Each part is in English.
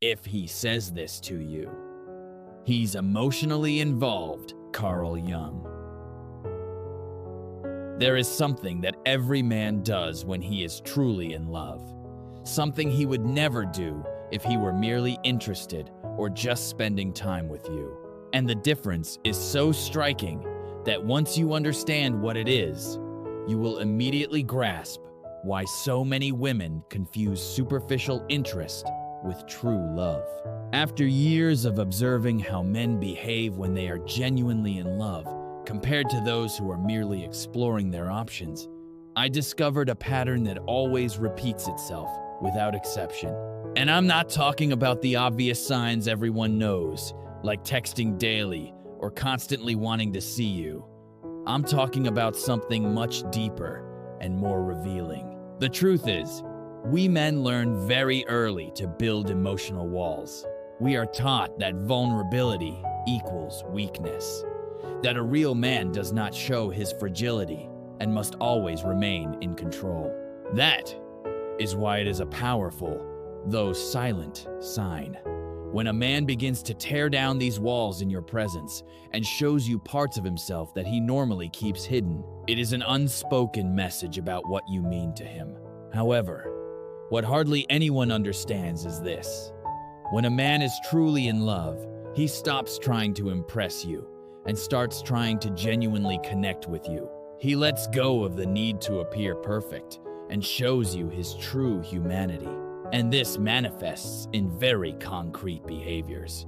if he says this to you. He's emotionally involved, Carl Jung. There is something that every man does when he is truly in love. Something he would never do if he were merely interested or just spending time with you. And the difference is so striking that once you understand what it is, you will immediately grasp why so many women confuse superficial interest with true love. After years of observing how men behave when they are genuinely in love, compared to those who are merely exploring their options, I discovered a pattern that always repeats itself without exception. And I'm not talking about the obvious signs everyone knows, like texting daily or constantly wanting to see you. I'm talking about something much deeper and more revealing. The truth is, we men learn very early to build emotional walls. We are taught that vulnerability equals weakness, that a real man does not show his fragility and must always remain in control. That is why it is a powerful, though silent, sign. When a man begins to tear down these walls in your presence and shows you parts of himself that he normally keeps hidden, it is an unspoken message about what you mean to him. However, what hardly anyone understands is this. When a man is truly in love, he stops trying to impress you and starts trying to genuinely connect with you. He lets go of the need to appear perfect and shows you his true humanity. And this manifests in very concrete behaviors,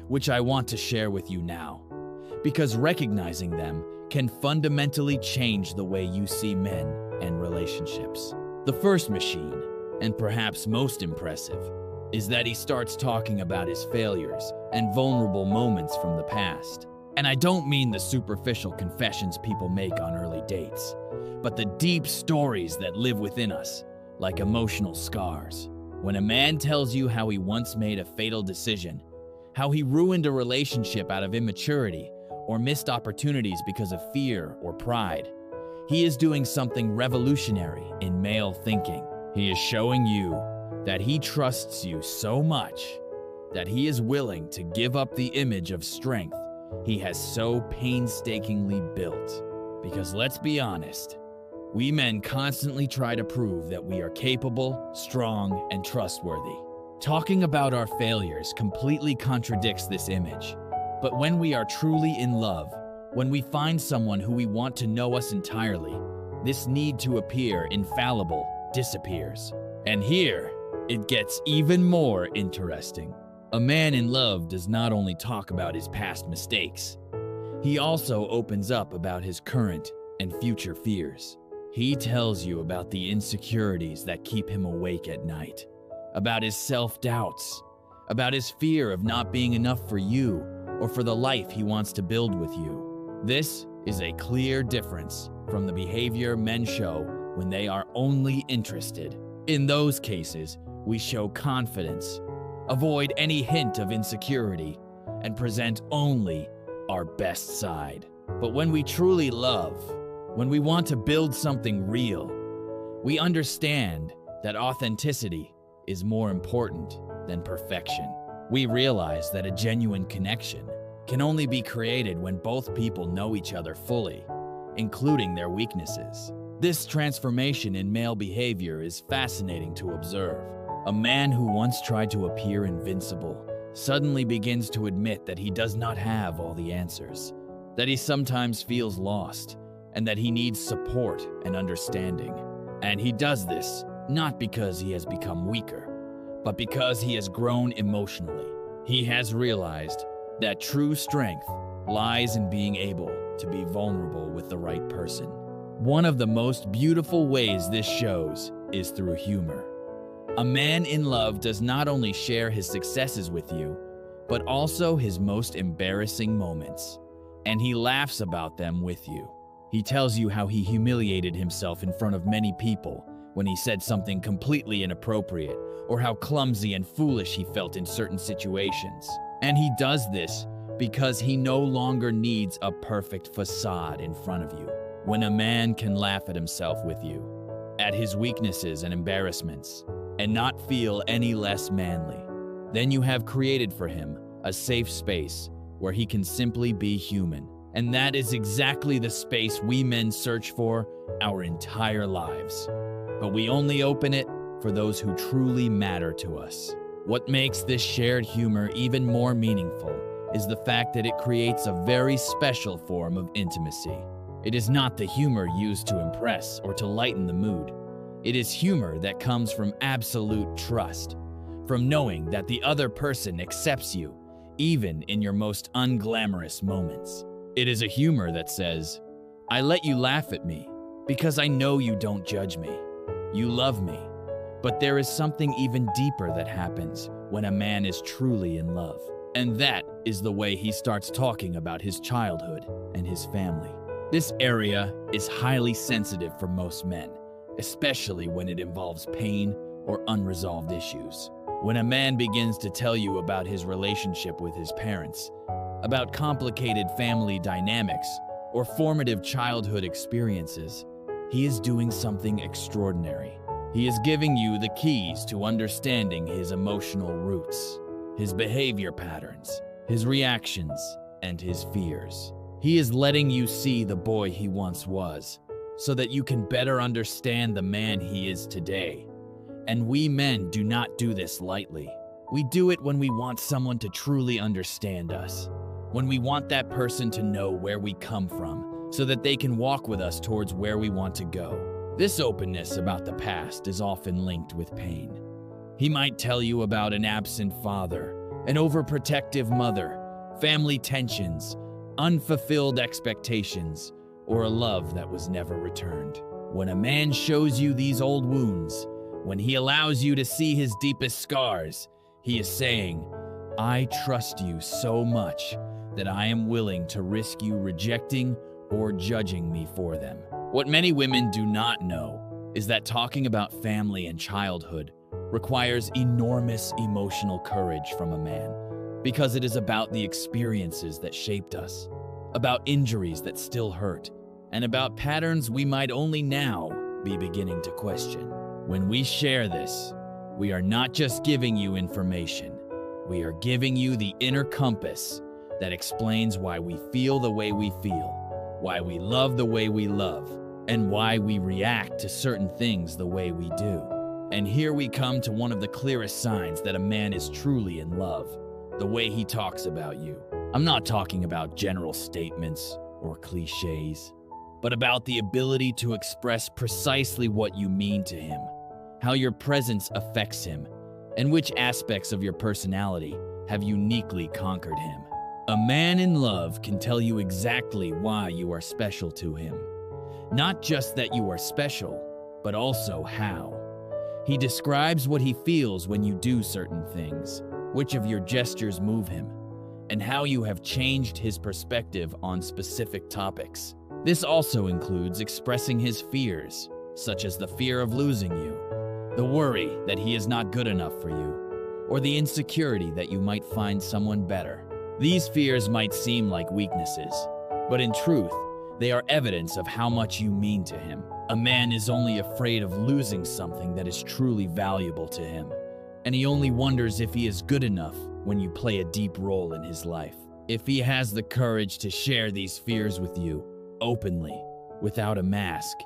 which I want to share with you now, because recognizing them can fundamentally change the way you see men and relationships. The first machine, and perhaps most impressive, is that he starts talking about his failures and vulnerable moments from the past. And I don't mean the superficial confessions people make on early dates, but the deep stories that live within us, like emotional scars. When a man tells you how he once made a fatal decision, how he ruined a relationship out of immaturity or missed opportunities because of fear or pride, he is doing something revolutionary in male thinking. He is showing you that he trusts you so much that he is willing to give up the image of strength he has so painstakingly built. Because let's be honest, we men constantly try to prove that we are capable, strong, and trustworthy. Talking about our failures completely contradicts this image. But when we are truly in love, when we find someone who we want to know us entirely, this need to appear infallible disappears. And here, it gets even more interesting. A man in love does not only talk about his past mistakes, he also opens up about his current and future fears. He tells you about the insecurities that keep him awake at night, about his self-doubts, about his fear of not being enough for you or for the life he wants to build with you. This is a clear difference from the behavior men show when they are only interested. In those cases, we show confidence, avoid any hint of insecurity, and present only our best side. But when we truly love, when we want to build something real, we understand that authenticity is more important than perfection. We realize that a genuine connection can only be created when both people know each other fully, including their weaknesses. This transformation in male behavior is fascinating to observe. A man who once tried to appear invincible suddenly begins to admit that he does not have all the answers, that he sometimes feels lost, and that he needs support and understanding. And he does this not because he has become weaker, but because he has grown emotionally. He has realized that true strength lies in being able to be vulnerable with the right person. One of the most beautiful ways this shows is through humor. A man in love does not only share his successes with you, but also his most embarrassing moments, and he laughs about them with you. He tells you how he humiliated himself in front of many people when he said something completely inappropriate, or how clumsy and foolish he felt in certain situations. And he does this because he no longer needs a perfect facade in front of you. When a man can laugh at himself with you, at his weaknesses and embarrassments, and not feel any less manly, Then you have created for him a safe space where he can simply be human. And that is exactly the space we men search for our entire lives. But we only open it for those who truly matter to us. What makes this shared humor even more meaningful is the fact that it creates a very special form of intimacy. It is not the humor used to impress or to lighten the mood. It is humor that comes from absolute trust, from knowing that the other person accepts you, even in your most unglamorous moments. It is a humor that says, I let you laugh at me because I know you don't judge me. You love me. But there is something even deeper that happens when a man is truly in love. And that is the way he starts talking about his childhood and his family. This area is highly sensitive for most men, especially when it involves pain or unresolved issues. When a man begins to tell you about his relationship with his parents, about complicated family dynamics, or formative childhood experiences, he is doing something extraordinary. He is giving you the keys to understanding his emotional roots, his behavior patterns, his reactions, and his fears. He is letting you see the boy he once was, so that you can better understand the man he is today. And we men do not do this lightly. We do it when we want someone to truly understand us, when we want that person to know where we come from, so that they can walk with us towards where we want to go. This openness about the past is often linked with pain. He might tell you about an absent father, an overprotective mother, family tensions, unfulfilled expectations, or a love that was never returned. When a man shows you these old wounds, when he allows you to see his deepest scars, he is saying, I trust you so much that I am willing to risk you rejecting or judging me for them. What many women do not know is that talking about family and childhood requires enormous emotional courage from a man, because it is about the experiences that shaped us, about injuries that still hurt, and about patterns we might only now be beginning to question. When we share this, we are not just giving you information, we are giving you the inner compass that explains why we feel the way we feel, why we love the way we love, and why we react to certain things the way we do. And here we come to one of the clearest signs that a man is truly in love, the way he talks about you. I'm not talking about general statements or cliches, but about the ability to express precisely what you mean to him, how your presence affects him, and which aspects of your personality have uniquely conquered him. A man in love can tell you exactly why you are special to him. Not just that you are special, but also how. He describes what he feels when you do certain things, which of your gestures move him, and how you have changed his perspective on specific topics. This also includes expressing his fears, such as the fear of losing you, the worry that he is not good enough for you, or the insecurity that you might find someone better. These fears might seem like weaknesses, but in truth, they are evidence of how much you mean to him. A man is only afraid of losing something that is truly valuable to him, and he only wonders if he is good enough when you play a deep role in his life. If he has the courage to share these fears with you, openly, without a mask,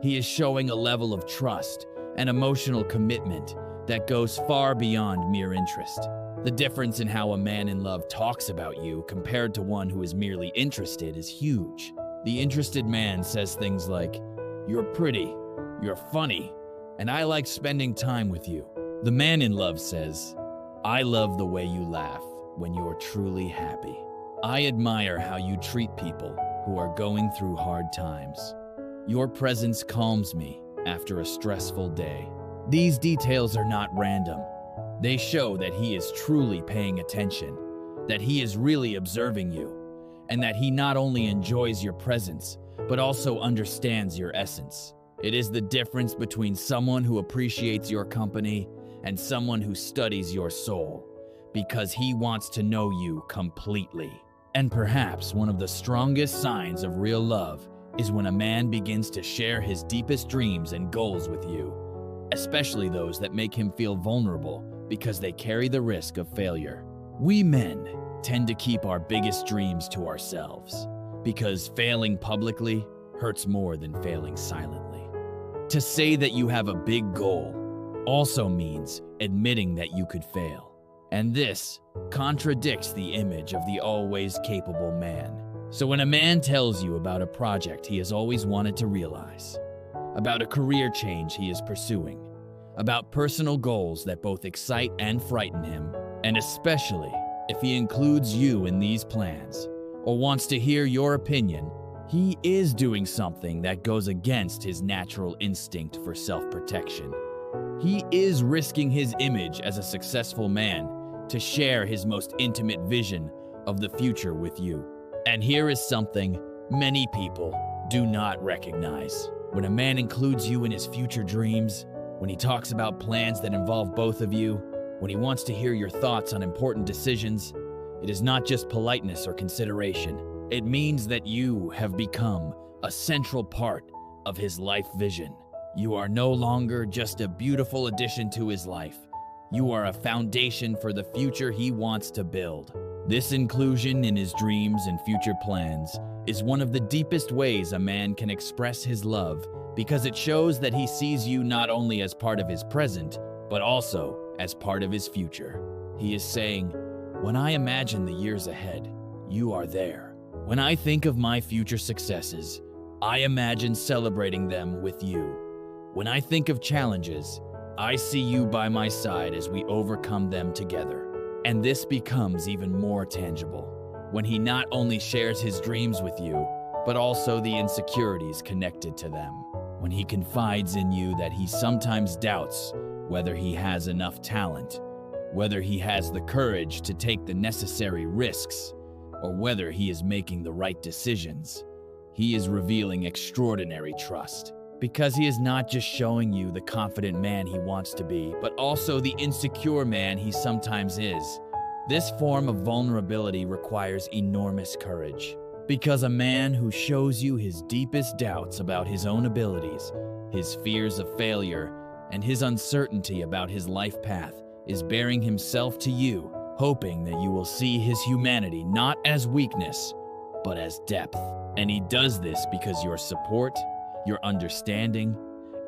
he is showing a level of trust and emotional commitment that goes far beyond mere interest. The difference in how a man in love talks about you compared to one who is merely interested is huge. The interested man says things like, "You're pretty, you're funny, and I like spending time with you." The man in love says, "I love the way you laugh when you're truly happy. I admire how you treat people who are going through hard times. Your presence calms me after a stressful day." These details are not random. They show that he is truly paying attention, that he is really observing you, and that he not only enjoys your presence, but also understands your essence. It is the difference between someone who appreciates your company and someone who studies your soul, because he wants to know you completely. And perhaps one of the strongest signs of real love is when a man begins to share his deepest dreams and goals with you, especially those that make him feel vulnerable because they carry the risk of failure. We men tend to keep our biggest dreams to ourselves because failing publicly hurts more than failing silently. To say that you have a big goal also means admitting that you could fail. And this contradicts the image of the always capable man. So when a man tells you about a project he has always wanted to realize, about a career change he is pursuing, about personal goals that both excite and frighten him, and especially if he includes you in these plans or wants to hear your opinion, he is doing something that goes against his natural instinct for self-protection. He is risking his image as a successful man to share his most intimate vision of the future with you. And here is something many people do not recognize. When a man includes you in his future dreams, when he talks about plans that involve both of you, when he wants to hear your thoughts on important decisions, it is not just politeness or consideration. It means that you have become a central part of his life vision. You are no longer just a beautiful addition to his life. You are a foundation for the future he wants to build. This inclusion in his dreams and future plans is one of the deepest ways a man can express his love because it shows that he sees you not only as part of his present, but also as part of his future. He is saying, "When I imagine the years ahead, you are there. When I think of my future successes, I imagine celebrating them with you. When I think of challenges, I see you by my side as we overcome them together." And this becomes even more tangible when he not only shares his dreams with you, but also the insecurities connected to them. When he confides in you that he sometimes doubts whether he has enough talent, whether he has the courage to take the necessary risks, or whether he is making the right decisions, he is revealing extraordinary trust. Because he is not just showing you the confident man he wants to be, but also the insecure man he sometimes is. This form of vulnerability requires enormous courage. Because a man who shows you his deepest doubts about his own abilities, his fears of failure, and his uncertainty about his life path is bearing himself to you, hoping that you will see his humanity not as weakness, but as depth. And he does this because your support, your understanding,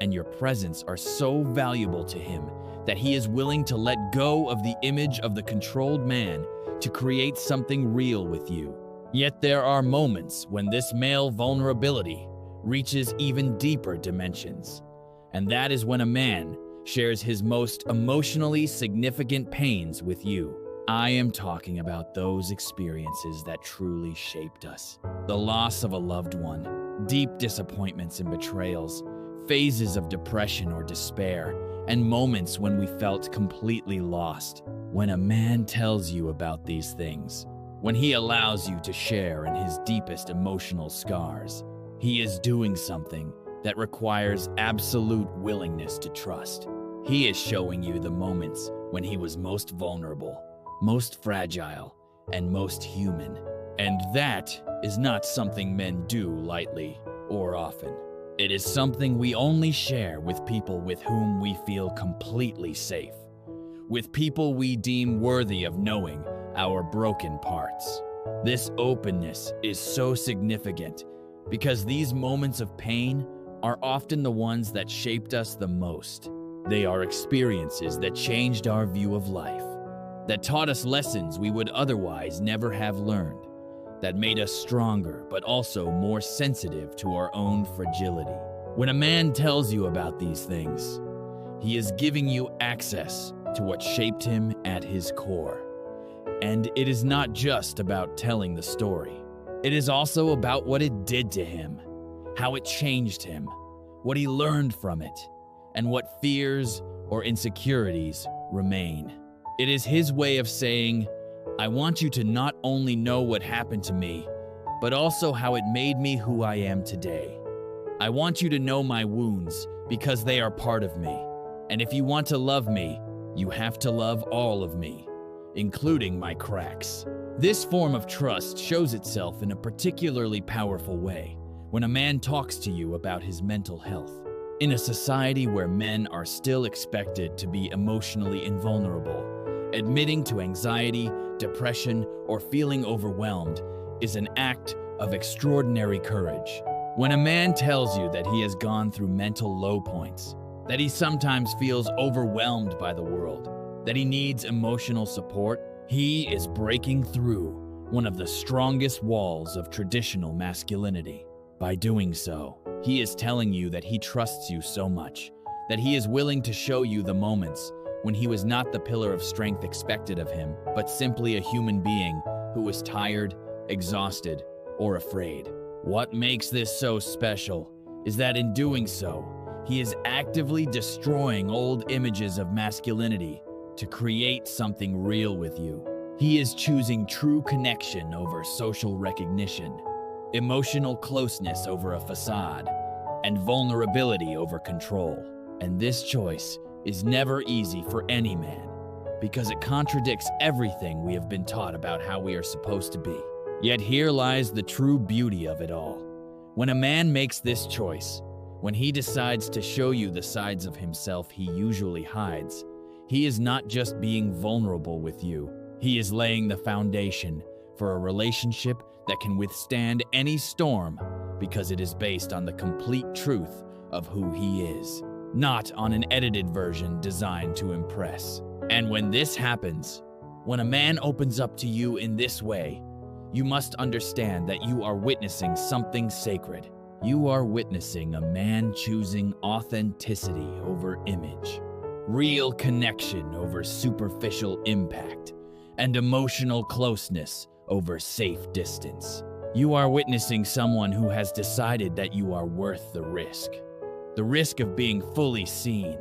and your presence are so valuable to him that he is willing to let go of the image of the controlled man to create something real with you. Yet there are moments when this male vulnerability reaches even deeper dimensions. And that is when a man shares his most emotionally significant pains with you. I am talking about those experiences that truly shaped us. The loss of a loved one, deep disappointments and betrayals, phases of depression or despair, and moments when we felt completely lost. When a man tells you about these things, when he allows you to share in his deepest emotional scars, he is doing something that requires absolute willingness to trust. He is showing you the moments when he was most vulnerable, most fragile, and most human. And that is not something men do lightly or often. It is something we only share with people with whom we feel completely safe, with people we deem worthy of knowing our broken parts. This openness is so significant because these moments of pain are often the ones that shaped us the most. They are experiences that changed our view of life, that taught us lessons we would otherwise never have learned, that made us stronger but also more sensitive to our own fragility. When a man tells you about these things, he is giving you access to what shaped him at his core. And it is not just about telling the story. It is also about what it did to him, how it changed him, what he learned from it, and what fears or insecurities remain. It is his way of saying, I want you to not only know what happened to me, but also how it made me who I am today. I want you to know my wounds because they are part of me. And if you want to love me, you have to love all of me, including my cracks. This form of trust shows itself in a particularly powerful way when a man talks to you about his mental health. In a society where men are still expected to be emotionally invulnerable, admitting to anxiety, depression, or feeling overwhelmed is an act of extraordinary courage. When a man tells you that he has gone through mental low points, that he sometimes feels overwhelmed by the world, that he needs emotional support, he is breaking through one of the strongest walls of traditional masculinity. By doing so, he is telling you that he trusts you so much, that he is willing to show you the moments when he was not the pillar of strength expected of him, but simply a human being who was tired, exhausted, or afraid. What makes this so special is that in doing so, he is actively destroying old images of masculinity to create something real with you. He is choosing true connection over social recognition, emotional closeness over a facade, and vulnerability over control. And this choice is never easy for any man, because it contradicts everything we have been taught about how we are supposed to be. Yet here lies the true beauty of it all. When a man makes this choice, when he decides to show you the sides of himself he usually hides, he is not just being vulnerable with you, he is laying the foundation for a relationship that can withstand any storm because it is based on the complete truth of who he is, not on an edited version designed to impress. And when this happens, when a man opens up to you in this way, you must understand that you are witnessing something sacred. You are witnessing a man choosing authenticity over image, real connection over superficial impact, and emotional closeness over safe distance. You are witnessing someone who has decided that you are worth the risk of being fully seen,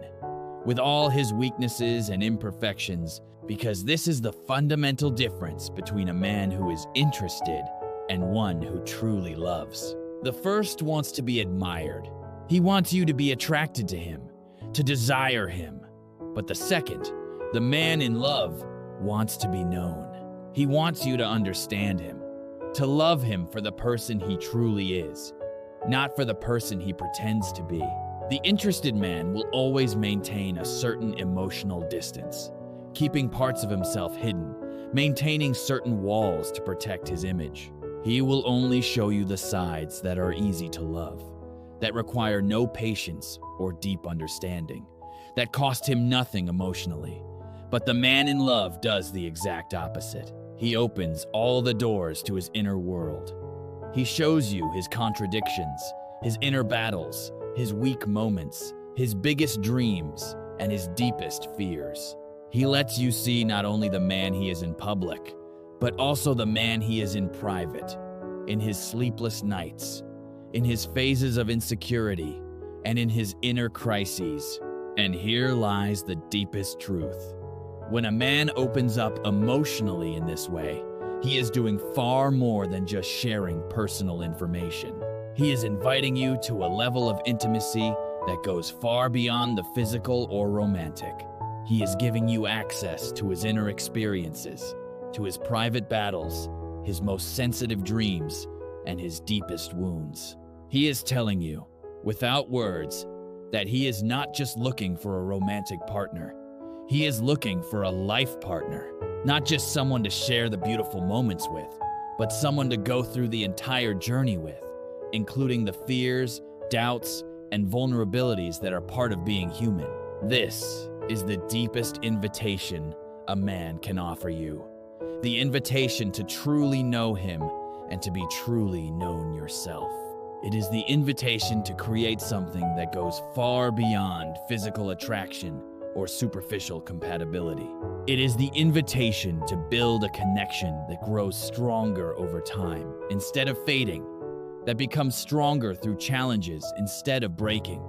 with all his weaknesses and imperfections, because this is the fundamental difference between a man who is interested and one who truly loves. The first wants to be admired. He wants you to be attracted to him, to desire him. But the second, the man in love, wants to be known. He wants you to understand him, to love him for the person he truly is, not for the person he pretends to be. The interested man will always maintain a certain emotional distance, keeping parts of himself hidden, maintaining certain walls to protect his image. He will only show you the sides that are easy to love, that require no patience or deep understanding, that cost him nothing emotionally. But the man in love does the exact opposite. He opens all the doors to his inner world. He shows you his contradictions, his inner battles, his weak moments, his biggest dreams, and his deepest fears. He lets you see not only the man he is in public, but also the man he is in private, in his sleepless nights, in his phases of insecurity, and in his inner crises. And here lies the deepest truth. When a man opens up emotionally in this way, he is doing far more than just sharing personal information. He is inviting you to a level of intimacy that goes far beyond the physical or romantic. He is giving you access to his inner experiences, to his private battles, his most sensitive dreams, and his deepest wounds. He is telling you, without words, that he is not just looking for a romantic partner. He is looking for a life partner, not just someone to share the beautiful moments with, but someone to go through the entire journey with, including the fears, doubts, and vulnerabilities that are part of being human. This is the deepest invitation a man can offer you. The invitation to truly know him and to be truly known yourself. It is the invitation to create something that goes far beyond physical attraction or superficial compatibility. It is the invitation to build a connection that grows stronger over time instead of fading, that becomes stronger through challenges instead of breaking,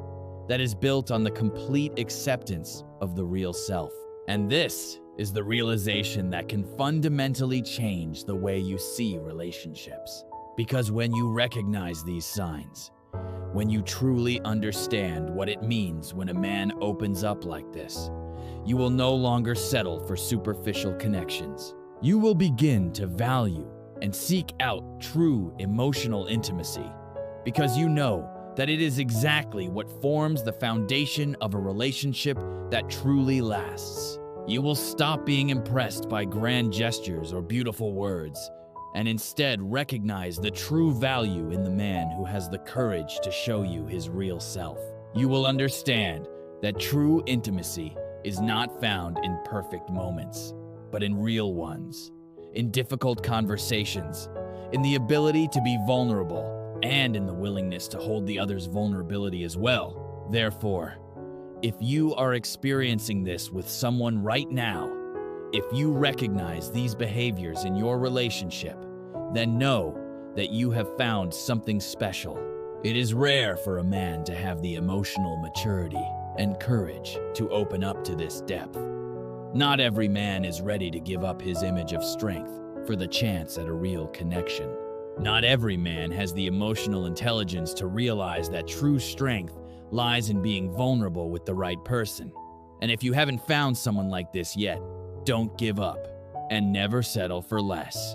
that is built on the complete acceptance of the real self. And this is the realization that can fundamentally change the way you see relationships. Because when you recognize these signs, when you truly understand what it means when a man opens up like this, you will no longer settle for superficial connections. You will begin to value and seek out true emotional intimacy, because you know that it is exactly what forms the foundation of a relationship that truly lasts. You will stop being impressed by grand gestures or beautiful words, and instead recognize the true value in the man who has the courage to show you his real self. You will understand that true intimacy is not found in perfect moments, but in real ones, in difficult conversations, in the ability to be vulnerable, and in the willingness to hold the other's vulnerability as well. Therefore, if you are experiencing this with someone right now, if you recognize these behaviors in your relationship, then know that you have found something special. It is rare for a man to have the emotional maturity and courage to open up to this depth. Not every man is ready to give up his image of strength for the chance at a real connection. Not every man has the emotional intelligence to realize that true strength lies in being vulnerable with the right person. And if you haven't found someone like this yet, don't give up and never settle for less.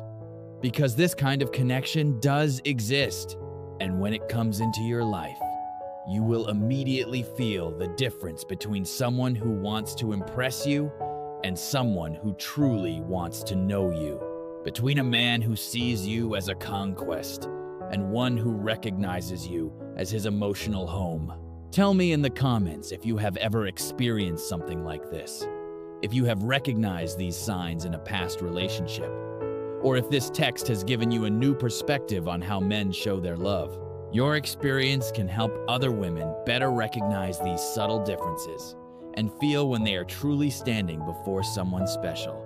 Because this kind of connection does exist, and when it comes into your life, you will immediately feel the difference between someone who wants to impress you and someone who truly wants to know you. Between a man who sees you as a conquest and one who recognizes you as his emotional home. Tell me in the comments if you have ever experienced something like this, if you have recognized these signs in a past relationship, or if this text has given you a new perspective on how men show their love. Your experience can help other women better recognize these subtle differences and feel when they are truly standing before someone special.